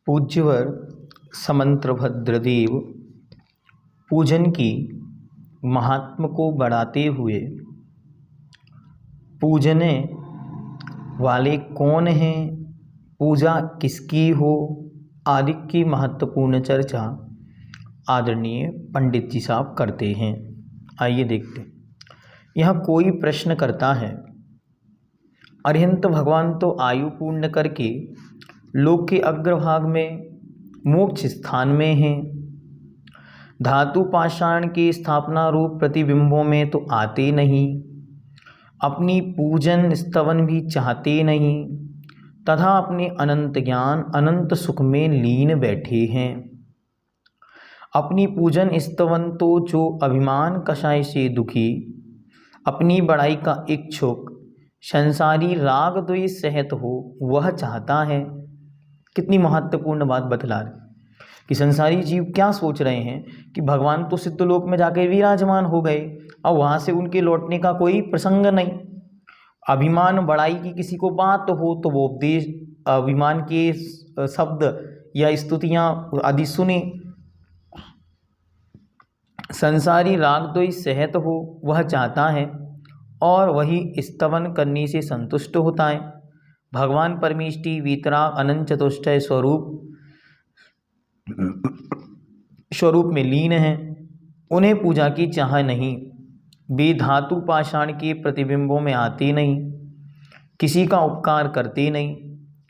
पूज्यवर समंत्र भद्रदेव पूजन की महात्म को बढ़ाते हुए पूजने वाले कौन हैं, पूजा किसकी हो आदि की महत्वपूर्ण चर्चा आदरणीय पंडित जी साहब करते हैं। आइए देखते हैं। यह कोई प्रश्न करता है, अरिहंत भगवान तो आयु पूर्ण करके लोक के अग्रभाग में मोक्ष स्थान में हैं, धातु पाषाण की स्थापना रूप प्रतिबिंबों में तो आते नहीं, अपनी पूजन स्तवन भी चाहते नहीं तथा अपने अनंत ज्ञान अनंत सुख में लीन बैठे हैं। अपनी पूजन स्तवन तो जो अभिमान कषाय से दुखी, अपनी बड़ाई का इच्छुक, संसारी राग द्वेष सहित हो वह चाहता है। कितनी महत्वपूर्ण बात बतला रहे कि संसारी जीव क्या सोच रहे हैं कि भगवान तो सिद्धलोक में जाकर विराजमान हो गए, अब वहाँ से उनके लौटने का कोई प्रसंग नहीं। अभिमान बड़ाई की किसी को बात हो तो वो उपदेश अभिमान के शब्द या स्तुतियाँ आदि सुने। संसारी राग द्वेष सहित हो वह चाहता है और वही स्तवन करने से संतुष्ट होता है। भगवान परमेष्टि वीतराग अनंत चतुष्टय स्वरूप में लीन हैं, उन्हें पूजा की चाह नहीं। वे धातु पाषाण के प्रतिबिंबों में आते नहीं, किसी का उपकार करते नहीं,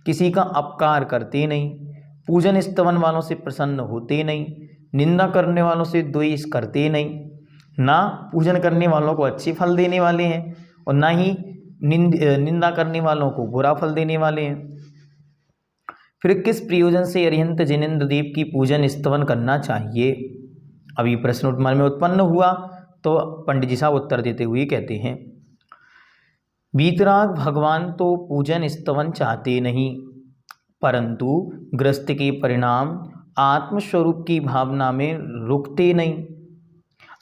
किसी का अपकार करते नहीं, पूजन स्तवन वालों से प्रसन्न होते नहीं, निंदा करने वालों से द्वेष करते नहीं, ना पूजन करने वालों को अच्छे फल देने वाले हैं और ना ही निंदा करने वालों को बुरा फल देने वाले हैं। फिर किस प्रयोजन से अरिहंत जिनेंद्र देव की पूजन स्तवन करना चाहिए? अभी प्रश्न मन में उत्पन्न हुआ तो पंडित जी साहब उत्तर देते हुए कहते हैं, वीतराग भगवान तो पूजन स्तवन चाहते नहीं, परंतु ग्रस्त के परिणाम आत्मस्वरूप की भावना में रुकते नहीं।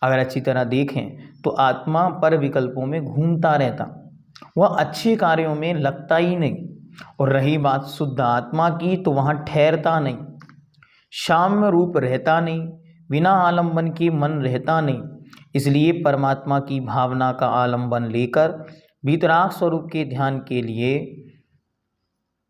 अगर अच्छी तरह देखें तो आत्मा पर विकल्पों में घूमता रहता, वह अच्छे कार्यों में लगता ही नहीं। और रही बात शुद्ध आत्मा की तो वहाँ ठहरता नहीं, साम्य रूप रहता नहीं, बिना आलंबन के मन रहता नहीं। इसलिए परमात्मा की भावना का आलंबन लेकर वीतराग स्वरूप के ध्यान के लिए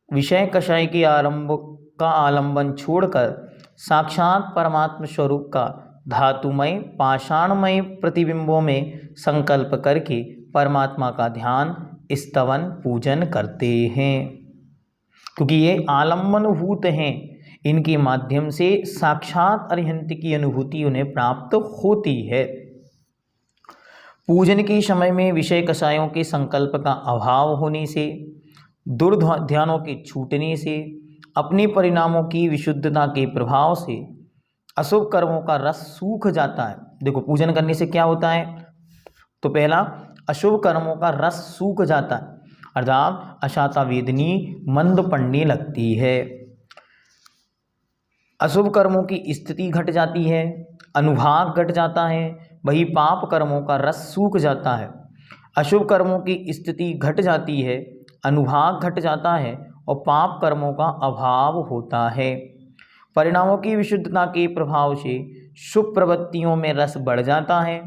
विषय कषाय के आरंभ का आलंबन छोड़कर साक्षात परमात्मा स्वरूप का धातुमय पाषाणमय प्रतिबिंबों में संकल्प करके परमात्मा का ध्यान स्तवन पूजन करते हैं, क्योंकि ये आलंबनभूत हैं। इनके माध्यम से साक्षात अरिहंत की अनुभूति उन्हें प्राप्त होती है। पूजन के समय में विषय कषायों के संकल्प का अभाव होने से, दुर्ध्यानों के छूटने से, अपने परिणामों की विशुद्धता के प्रभाव से अशुभ कर्मों का रस सूख जाता है। देखो पूजन करने से क्या होता है, तो पहला अशुभ कर्मों का रस सूख जाता है, अर्थात अशाता वेदनी मंद पड़ने लगती है। अशुभ कर्मों की स्थिति घट जाती है, अनुभाग घट जाता है, वही पाप कर्मों का रस सूख जाता है। अशुभ कर्मों की स्थिति घट जाती है, अनुभाग घट जाता है और पाप कर्मों का अभाव होता है। परिणामों की विशुद्धता के प्रभाव से शुभ प्रवृत्तियों में रस बढ़ जाता है।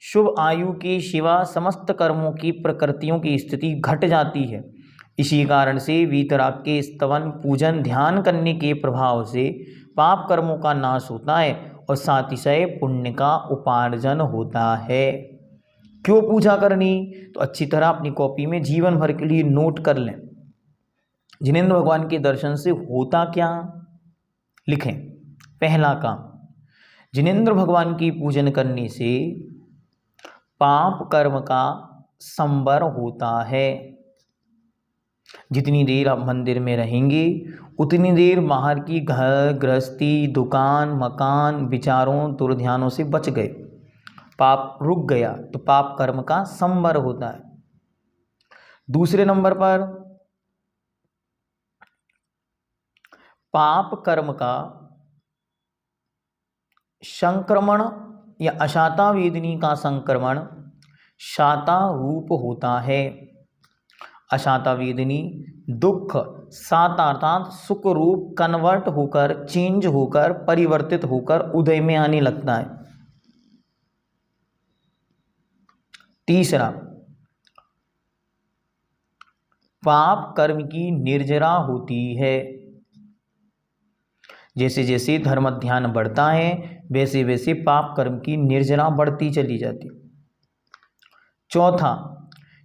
शुभ आयु के शिवा समस्त कर्मों की प्रकृतियों की स्थिति घट जाती है। इसी कारण से वीतराग के स्तवन पूजन ध्यान करने के प्रभाव से पाप कर्मों का नाश होता है और सातिशय पुण्य का उपार्जन होता है। क्यों पूजा करनी, तो अच्छी तरह अपनी कॉपी में जीवन भर के लिए नोट कर लें। जिनेंद्र भगवान के दर्शन से होता क्या, लिखें। पहला काम, जिनेंद्र भगवान की पूजन करने से पाप कर्म का संवर होता है। जितनी देर आप मंदिर में रहेंगे उतनी देर बाहर की घर गृहस्थी दुकान मकान विचारों दुर्ध्यानों से बच गए, पाप रुक गया, तो पाप कर्म का संवर होता है। दूसरे नंबर पर पाप कर्म का संक्रमण या अशाता वेदनी का संक्रमण शाता रूप होता है, अशांता वेदिनी दुख, सात अर्थात सुख रूप कन्वर्ट होकर, चेंज होकर, परिवर्तित होकर उदय में आने लगता है। तीसरा, पाप कर्म की निर्जरा होती है। जैसे जैसे धर्म ध्यान बढ़ता है वैसे वैसे पाप कर्म की निर्जरा बढ़ती चली जाती। चौथा,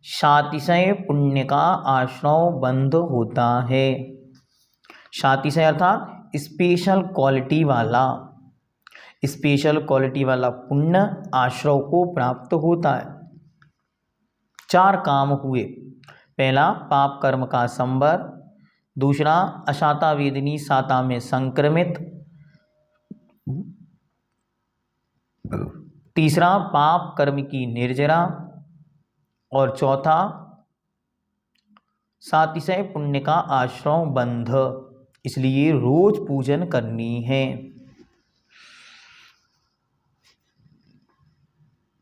सातिशय पुण्य का आश्रव बंध होता है। सातिशय अर्थात स्पेशल क्वालिटी वाला, स्पेशल क्वालिटी वाला पुण्य आश्रव को प्राप्त होता है। चार काम हुए। पहला, पाप कर्म का संवर। दूसरा, अशांता वेदिनी साता में संक्रमित। तीसरा, पाप कर्म की निर्जरा। और चौथा, सातिशय पुण्य का आश्रव बंध। इसलिए रोज पूजन करनी है।